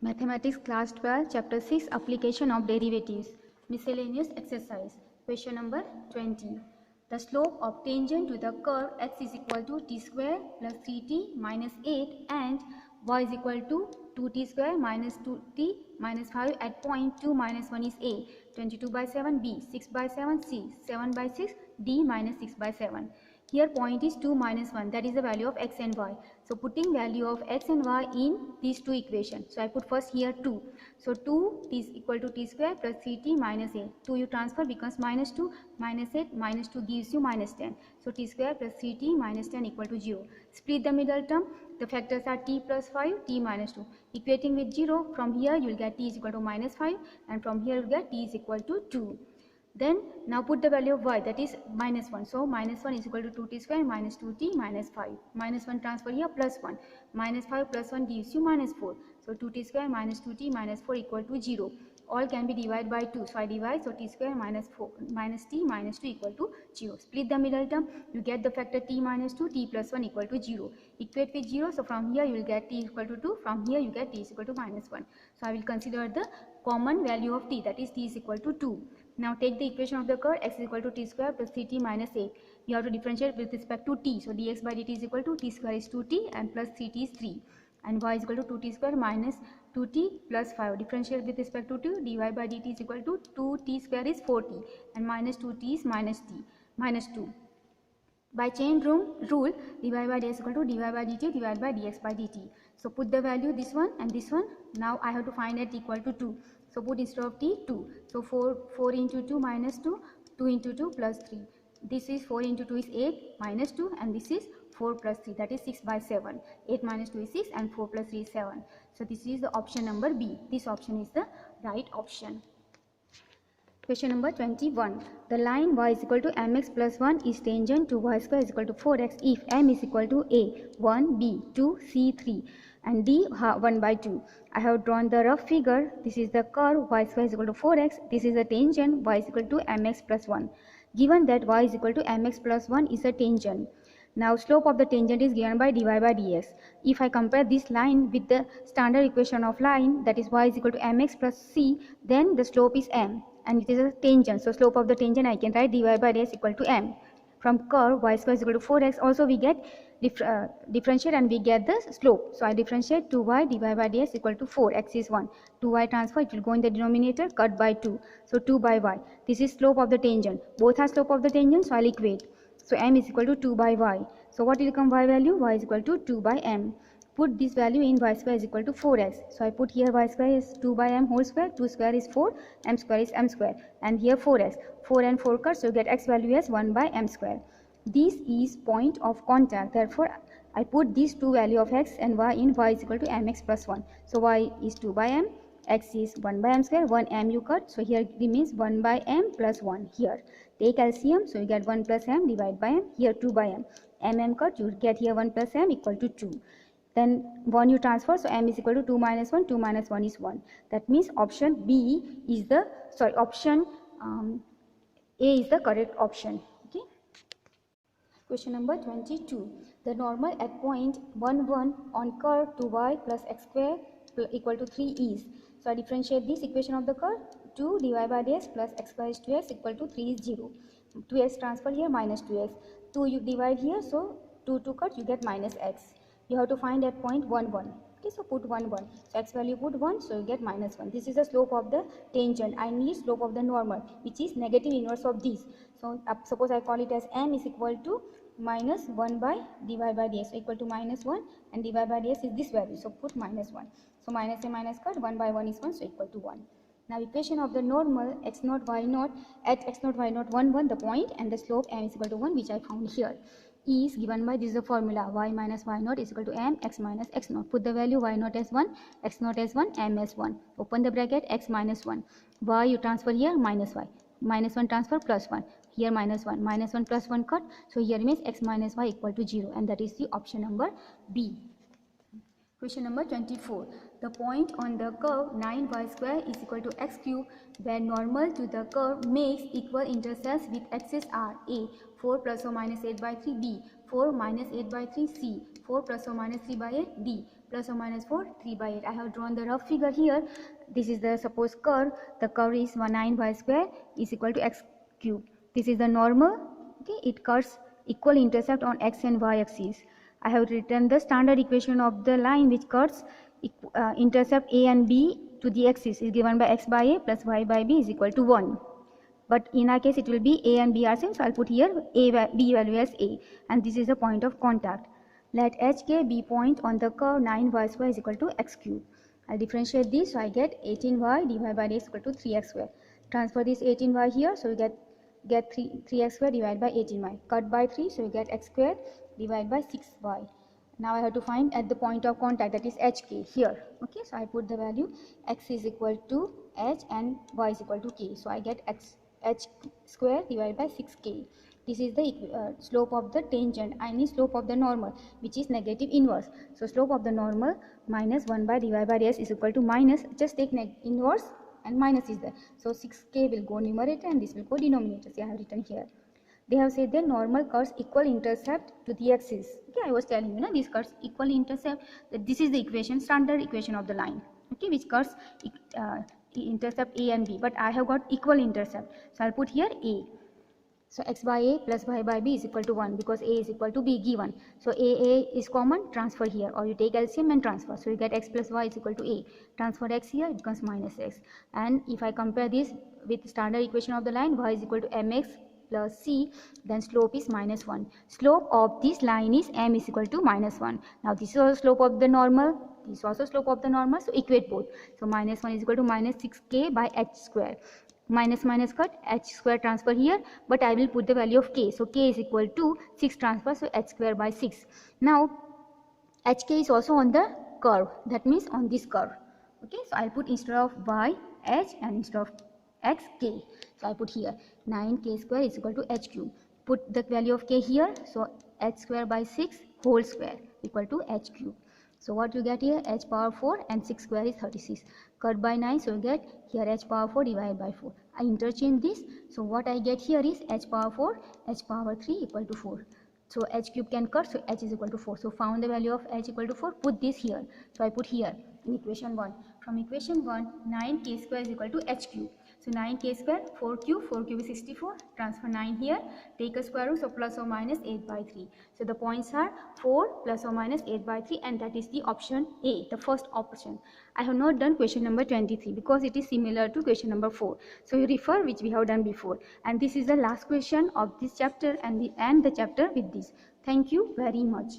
Mathematics class 12 chapter 6 application of derivatives miscellaneous exercise question number 20. The slope of tangent to the curve x is equal to t square plus 3t minus 8 and y is equal to 2t square minus 2t minus 5 at point 2 minus 1 is a, 22 by 7 b, 6 by 7 c, 7 by 6 d minus 6 by 7. Here point is 2 minus 1, that is the value of x and y. So putting value of x and y in these two equations. So I put first here 2. So 2 is equal to t square plus 3t minus 8. 2 you transfer becomes minus 2 minus 8 minus 2 gives you minus 10. So t square plus 3t minus 10 equal to 0. Split the middle term. The factors are t plus 5, t minus 2. Equating with 0, from here you will get t is equal to minus 5 and from here you will get t is equal to 2. Then now put the value of y, that is minus 1. So minus 1 is equal to 2t square minus 2t minus 5. Minus 1 transfer here plus 1. Minus 5 plus 1 gives you minus 4. So 2t square minus 2t minus 4 equal to 0. All can be divided by 2. So I divide. So t square minus 4 minus t minus 2 equal to 0. Split the middle term. You get the factor t minus 2, t plus 1 equal to 0. Equate with 0. So from here you will get t equal to 2. From here you get t is equal to minus 1. So I will consider the common value of t, that is t is equal to 2. Now take the equation of the curve x is equal to t square plus 3t minus 8. You have to differentiate with respect to t. So dx by dt is equal to t square is 2t and plus 3t is 3. And y is equal to 2t square minus 2t plus 5. Differentiate with respect to 2. dy by dt is equal to 2t square is 4t and minus 2t is minus 2. By chain rule, dy by dy is equal to dy by dt divided by dx by dt. So put the value this one and this one. Now I have to find it equal to 2. So put instead of t 2. So 4 into 2 minus 2, 2 into 2 plus 3. This is 4 into 2 is 8 minus 2 and this is 4 plus 3, that is 6 by 7. 8 minus 2 is 6 and 4 plus 3 is 7. So this is the option number B. This option is the right option. Question number 21. The line y is equal to mx plus 1 is tangent to y square is equal to 4x if m is equal to a, 1, b, 2, c, 3 and d 1 by 2. I have drawn the rough figure. This is the curve y square is equal to 4x. This is the tangent y is equal to mx plus 1. Given that y is equal to mx plus 1 is a tangent. Now slope of the tangent is given by dy by dx. If I compare this line with the standard equation of line, that is y is equal to mx plus c, then the slope is m and it is a tangent. So slope of the tangent I can write dy by dx equal to m. From curve y square is equal to 4x also we get differentiate and we get the slope. So I differentiate 2y dy by dx equal to 4, x is 1. 2y transfer, it will go in the denominator, cut by 2. So 2 by y. This is slope of the tangent. Both are slope of the tangent, so I will equate. So m is equal to 2 by y. So what will become y value? Y is equal to 2 by m. Put this value in y square is equal to 4x. So I put here y square is 2 by m whole square. 2 square is 4. M square is m square. And here 4x. 4 and 4 cut. So you get x value as 1 by m square. This is point of contact. Therefore, I put these two value of x and y in y is equal to mx plus 1. So y is 2 by m. X is 1 by m square. 1 m you cut. So here remains 1 by m plus 1 here. Take LCM. So you get 1 plus m divided by m. Here 2 by m. M cut. You get here 1 plus m equal to 2. Then 1 you transfer, so m is equal to 2 minus 1, 2 minus 1 is 1. That means option B is the, option A is the correct option. Okay. Question number 22. The normal at point 1, 1 on curve 2y plus x square equal to 3 is. So I differentiate this equation of the curve. 2 dy by dx plus x square is 2x equal to 3 is 0. 2x transfer here minus 2x. 2 you divide here, so 2 cut you get minus x. You have to find at point 1, 1. Okay, so put 1, 1. So x value put 1, so you get minus 1. This is the slope of the tangent. I need slope of the normal, which is negative inverse of this. So suppose I call it as m is equal to minus 1 by dy by dx. So equal to minus 1 and dy by dx is this value. So put minus 1. So minus a minus cut, 1 by 1 is 1, so equal to 1. Now equation of the normal x naught y naught at x naught y naught 1, 1 the point and the slope m is equal to 1, which I found here. Is given by, this is the formula, y minus y naught is equal to m x minus x naught. Put the value y naught as 1, x naught as 1, m as 1. Open the bracket, x minus 1. Y you transfer here minus y. Minus 1 transfer plus 1. Here minus 1. Minus 1 plus 1 cut. So here remains x minus y equal to 0. And that is the option number B. Question number 24. The point on the curve 9y square is equal to x cube where normal to the curve makes equal intercepts with axes are a 4 plus or minus 8 by 3 b, 4 minus 8 by 3 c, 4 plus or minus 3 by 8 d. plus or minus 4, 3 by 8. I have drawn the rough figure here. This is the supposed curve. The curve is 19y square is equal to x cube. This is the normal. Okay, it cuts equal intercept on x and y axis. I have written the standard equation of the line which cuts intercept a and b to the axis is given by x by a plus y by b is equal to 1. But in our case it will be a and b are same, so I'll put here b value as a, and this is the point of contact. Let hk be point on the curve 9y square is equal to x cube. I'll differentiate this, so I get 18y divided by x equal to 3x square. Transfer this 18y here, so you get 3x square divided by 18y. Cut by 3, so you get x square divided by 6y. Now I have to find at the point of contact, that is hk here. Okay, so I put the value x is equal to h and y is equal to k. So I get h square divided by 6k. This is the slope of the tangent. I mean slope of the normal, which is negative inverse. So slope of the normal minus 1 by divided by s is equal to minus, just take inverse and minus is there. So 6k will go numerator and this will go denominator. See, I have written here. They have said that normal cuts equal intercept to the axis. Okay, I was telling you, this cuts equal intercept. This is the equation, standard equation of the line. Okay, which cuts intercept a and b. But I have got equal intercept, so I'll put here a. So x by a plus y by b is equal to 1 because a is equal to b given. So a is common, transfer here, or you take LCM and transfer. So you get x plus y is equal to a. Transfer x here, it becomes minus x. And if I compare this with standard equation of the line, y is equal to mx plus c, then slope is minus 1. Slope of this line is m is equal to minus 1. Now this is also slope of the normal, this is also slope of the normal, so equate both. So minus 1 is equal to minus 6k by h square. Minus minus cut, h square transfer here, but I will put the value of k. So k is equal to 6 transfer, so h square by 6. Now hk is also on the curve, that means on this curve. Okay, so I'll put instead of y, h, and instead of x, k. So I put here 9k square is equal to h cube. Put the value of k here, so h square by 6 whole square equal to h cube. So what you get here, h power 4 and 6 square is 36. Cut by 9, so you get here h power 4 divided by 4. I interchange this, so what I get here is h power 4, h power 3 equal to 4. So h cube can cut, so h is equal to 4. So found the value of h equal to 4, put this here. So I put here in equation 1. From equation 1, 9k square is equal to h cube. So 9k square, 4 cube is 64, transfer 9 here, take a square root, so plus or minus 8 by 3. So the points are 4 plus or minus 8 by 3, and that is the option A, the first option. I have not done question number 23 because it is similar to question number 4. So you refer which we have done before. And this is the last question of this chapter and the chapter with this. Thank you very much.